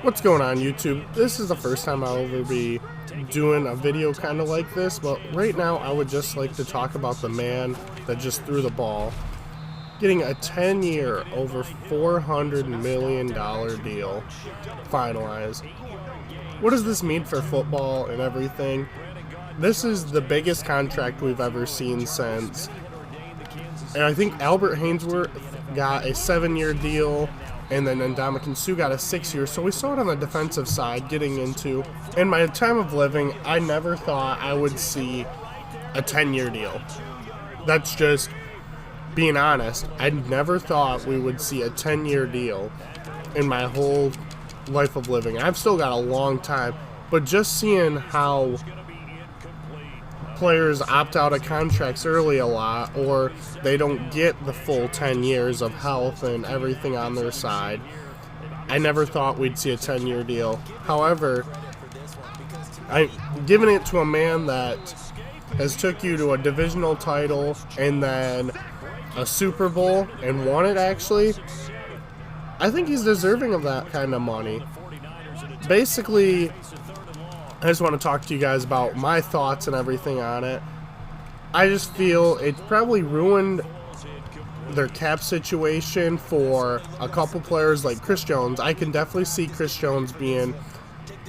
What's going on, YouTube? This is the first time I'll ever be doing a video kind of like this, but right now I would just like to talk about the man that just threw the ball. Getting a 10-year, over $400 million deal finalized. What does this mean for football and everything? This is the biggest contract we've ever seen since. And I think Albert Hainsworth got a 7-year deal, and then Ndamukong Suh got a 6-year. So we saw it on the defensive side getting into. In my time of living, I never thought I would see a 10-year deal. That's just being honest. I never thought we would see a 10-year deal in my whole life of living. I've still got a long time, but just seeing how players opt out of contracts early a lot, or they don't get the full 10 years of health and everything on their side. I never thought we'd see a 10-year deal. However, I'm giving it to a man that has took you to a divisional title and then a Super Bowl and won it, actually. I think he's deserving of that kind of money. Basically, I just want to talk to you guys about my thoughts and everything on it. I just feel it probably ruined their cap situation for a couple players like Chris Jones. I can definitely see Chris Jones being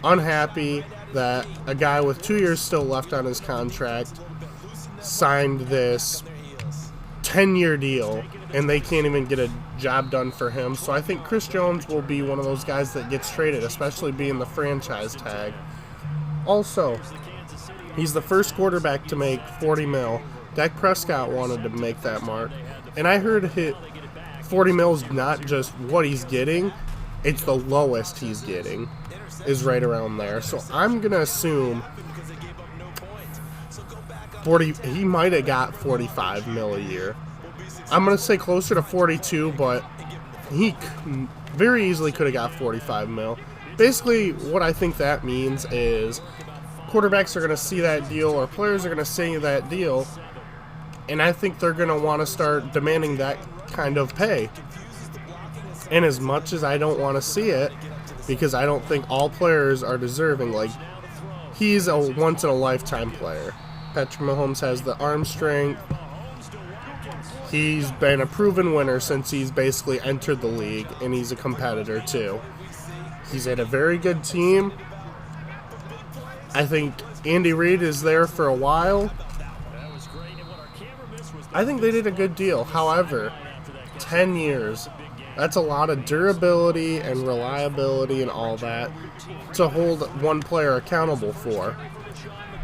unhappy that a guy with 2 years still left on his contract signed this 10-year deal and they can't even get a job done for him. So I think Chris Jones will be one of those guys that gets traded, especially being the franchise tag. Also, he's the first quarterback to make $40 million. Dak Prescott wanted to make that mark. And I heard $40 million is not just what he's getting, it's the lowest he's getting, is right around there. So I'm going to assume he might have got $45 million a year. I'm going to say closer to 42, but he very easily could have got $45 million. Basically, what I think that means is quarterbacks are going to see that deal, or players are going to see that deal, and I think they're going to want to start demanding that kind of pay. And as much as I don't want to see it, because I don't think all players are deserving, like, he's a once-in-a-lifetime player. Patrick Mahomes has the arm strength. He's been a proven winner since he's basically entered the league, and he's a competitor too. He's had a very good team. I think Andy Reid is there for a while. I think they did a good deal. However, 10 years, that's a lot of durability and reliability and all that to hold one player accountable for.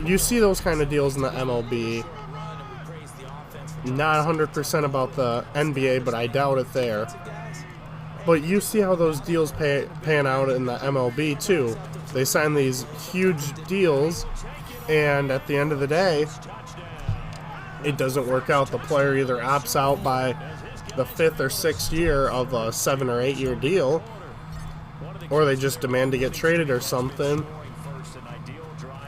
You see those kind of deals in the MLB. Not 100% about the NBA, but I doubt it there. But you see how those deals pan out in the MLB too. They sign these huge deals, and at the end of the day, it doesn't work out. The player either opts out by the 5th or 6th year of a 7 or 8 year deal, or they just demand to get traded or something.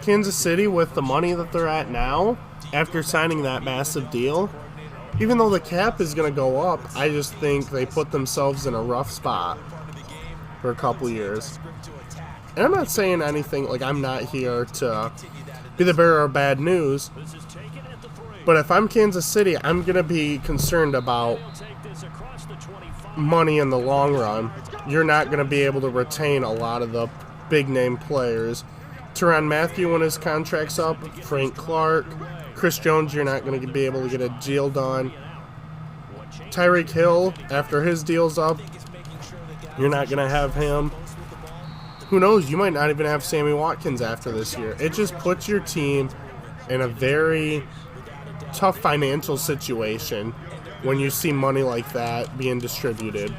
Kansas City, with the money that they're at now, after signing that massive deal, even though the cap is going to go up, I just think they put themselves in a rough spot for a couple years. And I'm not saying anything, like, I'm not here to be the bearer of bad news, but if I'm Kansas City, I'm going to be concerned about money in the long run. You're not going to be able to retain a lot of the big-name players. Tyrann Mathieu, when his contract's up, Frank Clark, Chris Jones, you're not going to be able to get a deal done. Tyreek Hill, after his deal's up, you're not going to have him. Who knows, you might not even have Sammy Watkins after this year. It just puts your team in a very tough financial situation when you see money like that being distributed.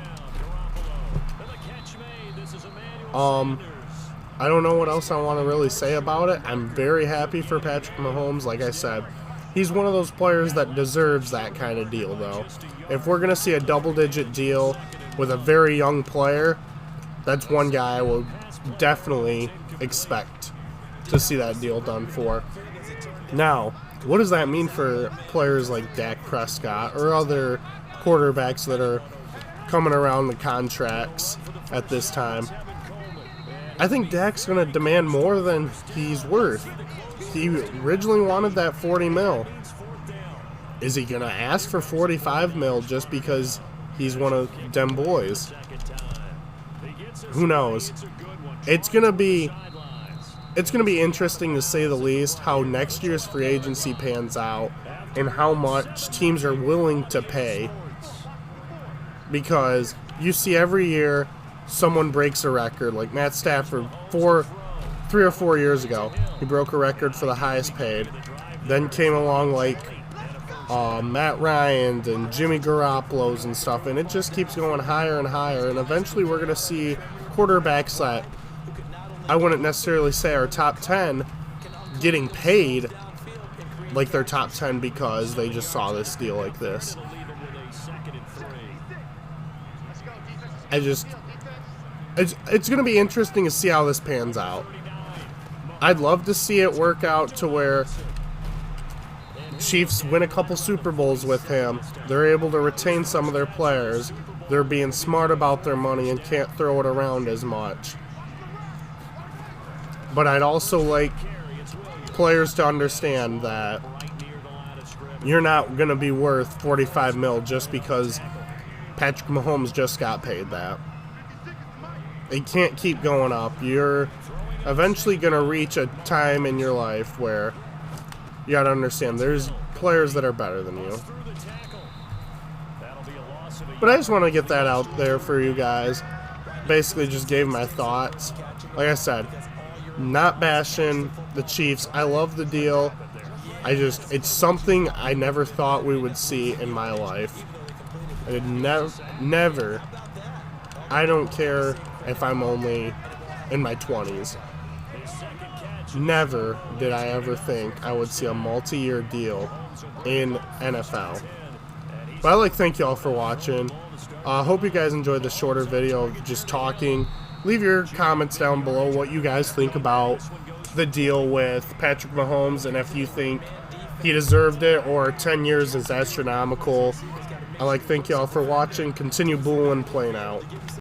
I don't know what else I want to really say about it. I'm very happy for Patrick Mahomes. Like I said, he's one of those players that deserves that kind of deal, though. If we're going to see a double-digit deal with a very young player, that's one guy I will definitely expect to see that deal done for. Now, what does that mean for players like Dak Prescott or other quarterbacks that are coming around the contracts at this time? I think Dak's going to demand more than he's worth. He originally wanted that 40 mil. Is he going to ask for 45 mil just because he's one of them boys? Who knows? It's going to be interesting, to say the least, how next year's free agency pans out and how much teams are willing to pay. Because you see every year someone breaks a record. Like Matt Stafford, 3 or 4 years ago, he broke a record for the highest paid. Then came along like Matt Ryan and Jimmy Garoppolo's and stuff, and it just keeps going higher and higher. And eventually we're going to see quarterbacks that I wouldn't necessarily say are top 10 getting paid like they're top 10 because they just saw this deal like this. It's going to be interesting to see how this pans out. I'd love to see it work out to where Chiefs win a couple Super Bowls with him. They're able to retain some of their players. They're being smart about their money and can't throw it around as much. But I'd also like players to understand that you're not going to be worth 45 mil just because Patrick Mahomes just got paid that. It can't keep going up. You're eventually going to reach a time in your life where you got to understand there's players that are better than you. But I just want to get that out there for you guys. Basically just gave my thoughts. Like I said, not bashing the Chiefs. I love the deal. It's something I never thought we would see in my life. I never, I don't care if I'm only in my 20s. Never did I ever think I would see a multi-year deal in NFL. But I'd like to thank you all for watching. I hope you guys enjoyed the shorter video of just talking. Leave your comments down below what you guys think about the deal with Patrick Mahomes and if you think he deserved it or 10 years is astronomical. I'd like to thank you all for watching. Continue BooLin playing out.